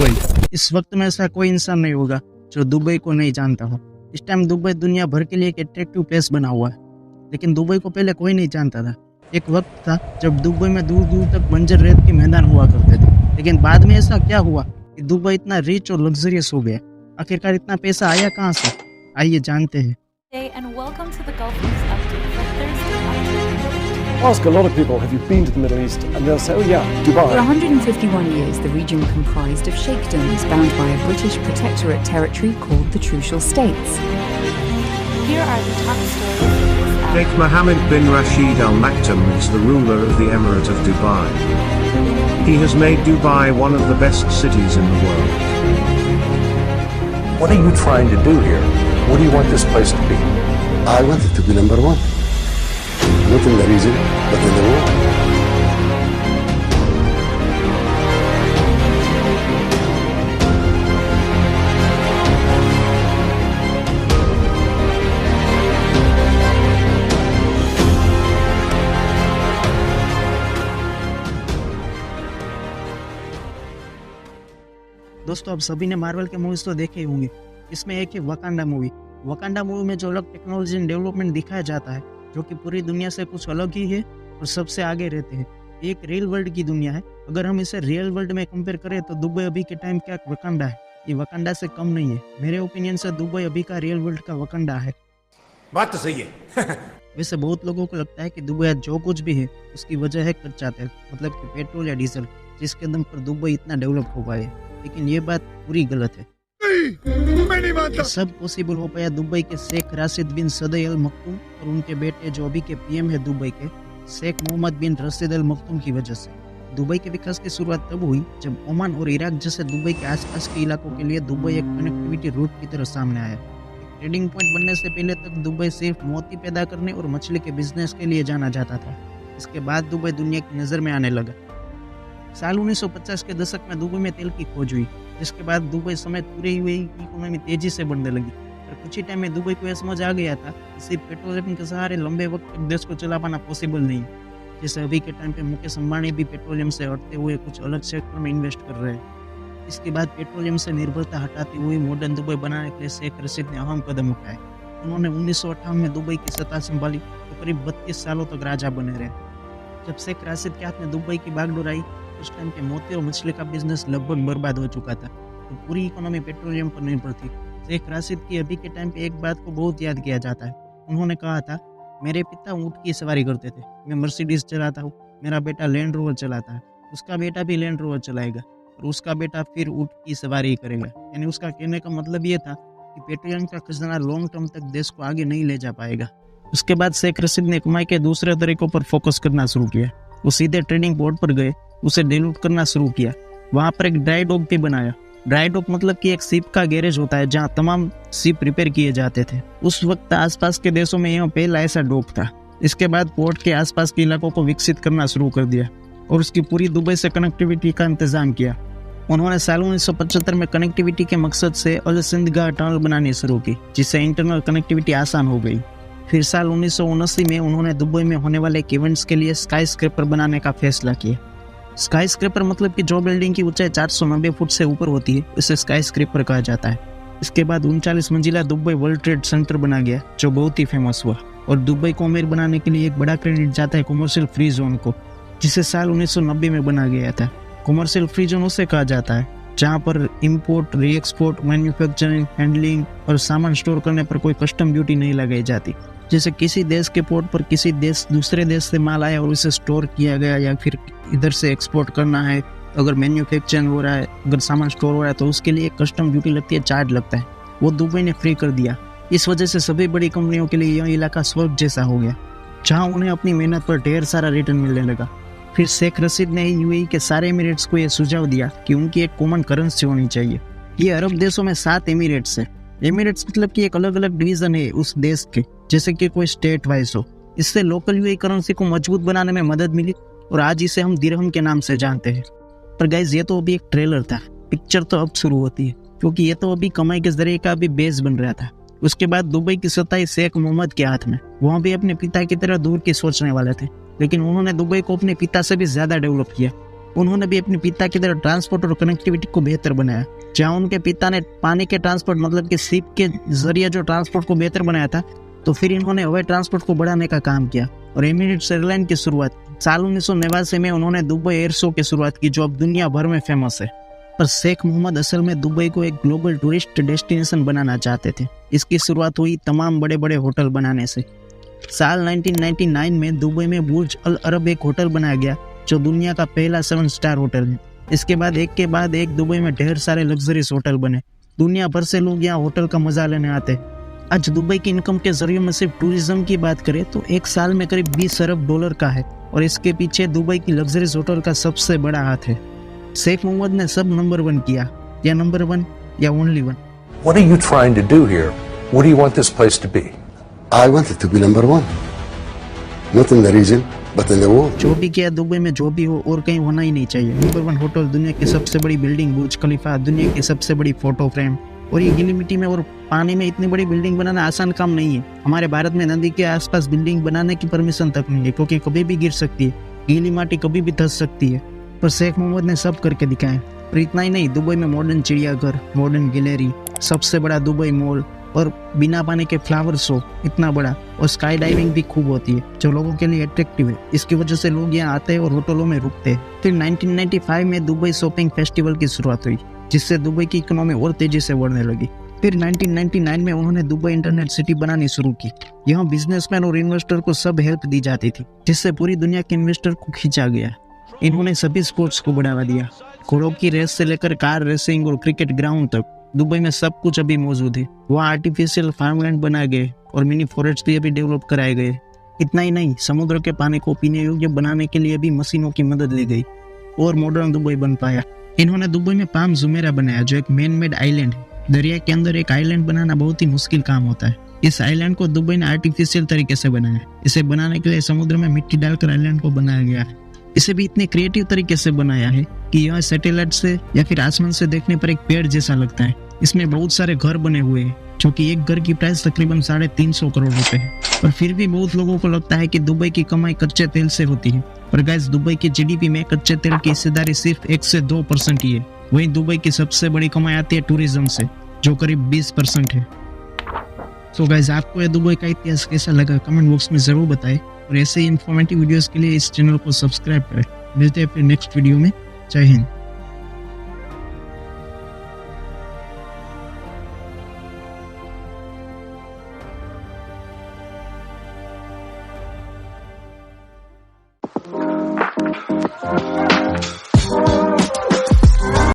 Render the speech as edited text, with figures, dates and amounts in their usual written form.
Dubai. इस वक्त में ऐसा कोई इंसान नहीं होगा जो दुबई को नहीं जानता हो। इस टाइम दुबई दुनिया भर के लिए एक अट्रैक्टिव प्लेस बना हुआ है, लेकिन दुबई को पहले कोई नहीं जानता था। एक वक्त था जब दुबई में दूर दूर तक बंजर रेत के मैदान हुआ करते थे, लेकिन बाद में ऐसा क्या हुआ कि दुबई इतना रिच और लग्जरियस हो गया। आखिरकार इतना पैसा आया कहाँ से? आइए जानते हैं। Ask a lot of people, have you been to the Middle East? And they'll say, oh yeah, Dubai. For 151 years, the region comprised of sheikdoms bound by a British protectorate territory called the Trucial States. Here are the top stories. Sheikh Mohammed bin Rashid Al Maktoum is the ruler of the Emirate of Dubai. He has made Dubai one of the best cities in the world. What are you trying to do here? What do you want this place to be? I want it to be number one. Not in the region, but in the world. दोस्तों, आप सभी ने Marvel के movies तो देखे ही होंगे। इसमें एक है वकांडा मूवी। वकांडा मूवी में जो अलग टेक्नोलॉजी एंड डेवलपमेंट दिखाया जाता है, जो कि पूरी दुनिया से कुछ अलग ही है और सबसे आगे रहते हैं। एक रियल वर्ल्ड की दुनिया है। अगर हम इसे रियल वर्ल्ड में कंपेयर करें तो दुबई अभी के टाइम क्या वकांडा है, ये वकांडा से कम नहीं है। मेरे ओपिनियन से दुबई अभी का रियल वर्ल्ड का वकांडा है। बात तो सही है। वैसे बहुत लोगों को लगता है कि दुबई आज जो कुछ भी है उसकी वजह है कच्चा तेल, मतलब कि पेट्रोल या डीजल, जिसके दम पर दुबई इतना डेवलप हो पाए। लेकिन ये बात पूरी गलत है। मैं नहीं मानता। सब पॉसिबल हो पाया दुबई के शेख राशिद बिन सदई अल मखतूम और उनके बेटे जो अभी के पीएम है दुबई के, शेख मोहम्मद बिन रशीद अल मखतूम की वजह से। दुबई के विकास की शुरुआत तब हुई जब ओमान और इराक जैसे दुबई के आसपास के इलाकों के लिए दुबई एक कनेक्टिविटी रूट की तरह सामने आया। एक ट्रेडिंग पॉइंट बनने से पहले तक दुबई सिर्फ मोती पैदा करने और मछली के बिजनेस के लिए जाना जाता था। इसके बाद दुबई दुनिया की नज़र में आने लगा। साल 1950 के दशक में दुबई में तेल की खोज हुई, जिसके बाद दुबई समेत पूरी हुई इकोनॉमी तेजी से बढ़ने लगी। और कुछ ही टाइम में दुबई को यह समझ आ गया था कि सिर्फ पेट्रोलियम के सहारे लंबे वक्त तक देश को चला पाना पॉसिबल नहीं। जैसे अभी के टाइम पे मुकेश अंबानी भी पेट्रोलियम से हटते हुए कुछ अलग सेक्टर में इन्वेस्ट कर रहे हैं। इसके बाद पेट्रोलियम से निर्भरता हटाती हुई मॉडर्न दुबई बनाने के लिए शेख रशीद ने अहम कदम उठाए। उन्होंने 1958 में दुबई की सत्ता संभाली तो करीब 32 सालों तक राजा बने रहे। जब शेख राशिद के हाथ में दुबई की बागडोर आई, उस टाइम पे मोती और मछली का बिजनेस लगभग बर्बाद हो चुका था, तो पूरी इकोनॉमी पेट्रोलियम पर निर्भर थी। शेख राशिद की अभी के टाइम पे एक बात को बहुत याद किया जाता है। उन्होंने कहा था, मेरे पिता ऊँट की सवारी करते थे, मैं मर्सिडीज चलाता हूँ, मेरा बेटा लैंड रोवर चलाता है, उसका बेटा भी लैंड रोवर चलाएगा और उसका बेटा फिर ऊँट की सवारी करेगा। यानी उसका कहने का मतलब ये था कि पेट्रोलियम का खजाना लॉन्ग टर्म तक देश को आगे नहीं ले जा पाएगा। उसके बाद शेख रशीद ने कमाई के दूसरे तरीकों पर फोकस करना शुरू किया। वो सीधे ट्रेडिंग पोर्ट पर गए, उसे डिलूट करना शुरू किया। वहाँ पर एक ड्राई डॉक भी बनाया। ड्राई डॉक मतलब कि एक शिप का गैरेज होता है जहाँ तमाम शिप रिपेयर किए जाते थे। उस वक्त आसपास के देशों में यह पहला ऐसा डॉक था। इसके बाद पोर्ट के आसपास के इलाकों को विकसित करना शुरू कर दिया और उसकी पूरी दुबई से कनेक्टिविटी का इंतजाम किया। उन्होंने साल 1975 में कनेक्टिविटी के मकसद से अल सिंधगाह टनल बनानी शुरू की, जिससे इंटरनल कनेक्टिविटी आसान हो गई। फिर साल 1979 में उन्होंने दुबई में होने वाले इवेंट्स के लिए स्काई स्क्रैपर बनाने का फैसला किया। स्काई स्क्रैपर मतलब कि जो बिल्डिंग की ऊंचाई 490 फुट से ऊपर होती है, उसे स्काई स्क्रैपर कहा जाता है। इसके बाद 39 मंजिला दुबई वर्ल्ड ट्रेड सेंटर बना गया, जो बहुत ही फेमस हुआ। और दुबई को अमीर बनाने के लिए एक बड़ा क्रेडिट जाता है कमर्शियल फ्री जोन को, जिसे साल 1990 में बना गया था। कमर्शियल फ्री जोन उसे कहा जाता है जहाँ पर इंपोर्ट, री एक्सपोर्ट, मैन्युफैक्चरिंग, हैंडलिंग और सामान स्टोर करने पर कोई कस्टम ड्यूटी नहीं लगाई जाती। जैसे किसी देश के पोर्ट पर किसी देश दूसरे देश से माल आया और उसे स्टोर किया गया, या फिर इधर से एक्सपोर्ट करना है, अगर मैन्युफैक्चरिंग हो रहा है, अगर सामान स्टोर हो रहा है, तो उसके लिए कस्टम ड्यूटी लगती है, चार्ज लगता है। वो दुबई ने फ्री कर दिया। इस वजह से सभी बड़ी कंपनियों के लिए यह इलाका स्वर्ग जैसा हो गया, जहाँ उन्हें अपनी मेहनत पर ढेर सारा रिटर्न मिलने लगा। फिर शेख रशीद ने यूएई के सारे एमिरेट्स को यह सुझाव दिया कि उनकी एक कॉमन करेंसी होनी चाहिए। ये अरब देशों में 7 एमिरेट्स है। एमिरेट्स मतलब कि एक अलग अलग डिवीजन है उस देश के, जैसे कि कोई स्टेट वाइज हो। इससे लोकल यूएई करेंसी को मजबूत बनाने में मदद मिली और आज इसे हम दिरहम के नाम से जानते हैं। पर गाइज, ये तो अभी एक ट्रेलर था, पिक्चर तो अब शुरू होती है, क्योंकि ये तो अभी कमाई के जरिए का भी बेस बन रहा था। उसके बाद दुबई की सत्ता शेख मोहम्मद के हाथ में। वहाँ भी अपने पिता की तरह दूर की सोचने वाले थे, लेकिन उन्होंने दुबई को अपने पिता से भी ज्यादा डेवलप किया। उन्होंने भी अपने पिता की तरह ट्रांसपोर्ट और कनेक्टिविटी को बेहतर बनाया। जहाँ उनके पिता ने पानी के ट्रांसपोर्ट मतलब कि शिप के जरिए जो ट्रांसपोर्ट को बेहतर बनाया था, तो फिर इन्होंने हवाई ट्रांसपोर्ट को बढ़ाने का काम किया और एमिरेट्स एयरलाइन की शुरुआत की। साल 1989 में उन्होंने दुबई एयर शो की शुरुआत की, जो अब दुनिया भर में फेमस है। पर शेख मोहम्मद असल में दुबई को एक ग्लोबल टूरिस्ट डेस्टिनेशन बनाना चाहते थे। इसकी शुरुआत हुई तमाम बड़े बड़े होटल बनाने से। साल 1999 में दुबई में बुर्ज अल अरब एक होटल बनाया गया, जो दुनिया का पहला 7 स्टार होटल है। इसके बाद एक दुबई में ढेर सारे लग्जरीज होटल बने। दुनिया भर से लोग यहाँ होटल का मजा लेने आते हैं। आज दुबई की इनकम के जरिए में सिर्फ टूरिज्म की बात करें तो एक साल में करीब 20 अरब डॉलर का है और इसके पीछे दुबई की लग्जरीज होटल का सबसे बड़ा हाथ है। शेख मोहम्मद ने सब नंबर 1 किया, या नंबर 1 या only 1। What are you trying to do here? What do you want this place to be? I want it to be number 1. Not in the region, but in the world. जो भी किया Dubai में जो भी हो और कहीं होना ही नहीं चाहिए। नंबर 1 होटल, दुनिया की सबसे बड़ी बिल्डिंग बुर्ज खलीफा, दुनिया की सबसे बड़ी फोटो फ्रेम। और ये गीली मिट्टी में और पानी में इतनी बड़ी बिल्डिंग बनाना आसान काम नहीं है। हमारे भारत में नदी के आसपास बिल्डिंग बनाने की परमिशन तक नहीं है, क्योंकि कभी भी गिर सकती है, गीली माटी कभी भी धंस सकती है। पर शेख मोहम्मद ने सब करके दिखाया। और इतना ही नहीं, दुबई में मॉडर्न चिड़ियाघर, मॉडर्न गैलरी, सबसे बड़ा दुबई मॉल और बिना पानी के फ्लावर शो इतना बड़ा, और स्काई डाइविंग भी खूब होती है, जो लोगों के लिए अट्रैक्टिव है। इसकी वजह से लोग यहाँ आते हैं और होटलों में रुकते हैं। फिर 1995 में दुबई शॉपिंग फेस्टिवल की शुरुआत हुई, जिससे दुबई की इकोनॉमी और तेजी से बढ़ने लगी। फिर 1999 में उन्होंने दुबई इंटरनेट सिटी बनानी शुरू की। यहाँ बिजनेसमैन और इन्वेस्टर को सब हेल्प दी जाती थी, जिससे पूरी दुनिया के इन्वेस्टर को खींचा गया। इन्होंने सभी स्पोर्ट्स को बढ़ावा दिया। घोड़ों की रेस से लेकर कार रेसिंग और क्रिकेट ग्राउंड तक दुबई में सब कुछ अभी मौजूद है। वहाँ आर्टिफिशियल फार्मलैंड बनाए गए और मिनी फॉरेस्ट भी अभी डेवलप कराए गए। इतना ही नहीं, समुद्र के पानी को पीने योग्य बनाने के लिए भी मशीनों की मदद ली गई और मॉडर्न दुबई बन पाया। इन्होंने दुबई में पाम जुमेरा बनाया, जो एक मैन मेड आइलैंड है। दरिया के अंदर एक आइलैंड बनाना बहुत ही मुश्किल काम होता है। इस आइलैंड को दुबई ने आर्टिफिशियल तरीके से बनाया। इसे बनाने के लिए समुद्र में मिट्टी डालकर आइलैंड को बनाया गया है। इसे भी इतने क्रिएटिव तरीके से बनाया है कि यह सैटेलाइट से या फिर आसमान से देखने पर एक पेड़ जैसा लगता है। इसमें बहुत सारे घर बने हुए हैं, जो कि एक घर की प्राइस तकरीबन 350 करोड़ रुपए है। पर फिर भी बहुत लोगों को लगता है कि दुबई की कमाई कच्चे तेल से होती है। पर गाइस, दुबई की जीडीपी में कच्चे तेल की हिस्सेदारी सिर्फ 1 से 2% ही है। वहीं दुबई की सबसे बड़ी कमाई आती है टूरिज्म से, जो करीब 20% है। तो गाइस, आपको यह दुबई का इतिहास कैसा लगा कमेंट बॉक्स में जरूर बताएं, और ऐसे ही इन्फॉर्मेटिव वीडियोस के लिए इस चैनल को सब्सक्राइब करें। मिलते हैं फिर नेक्स्ट वीडियो में। जय हिंद।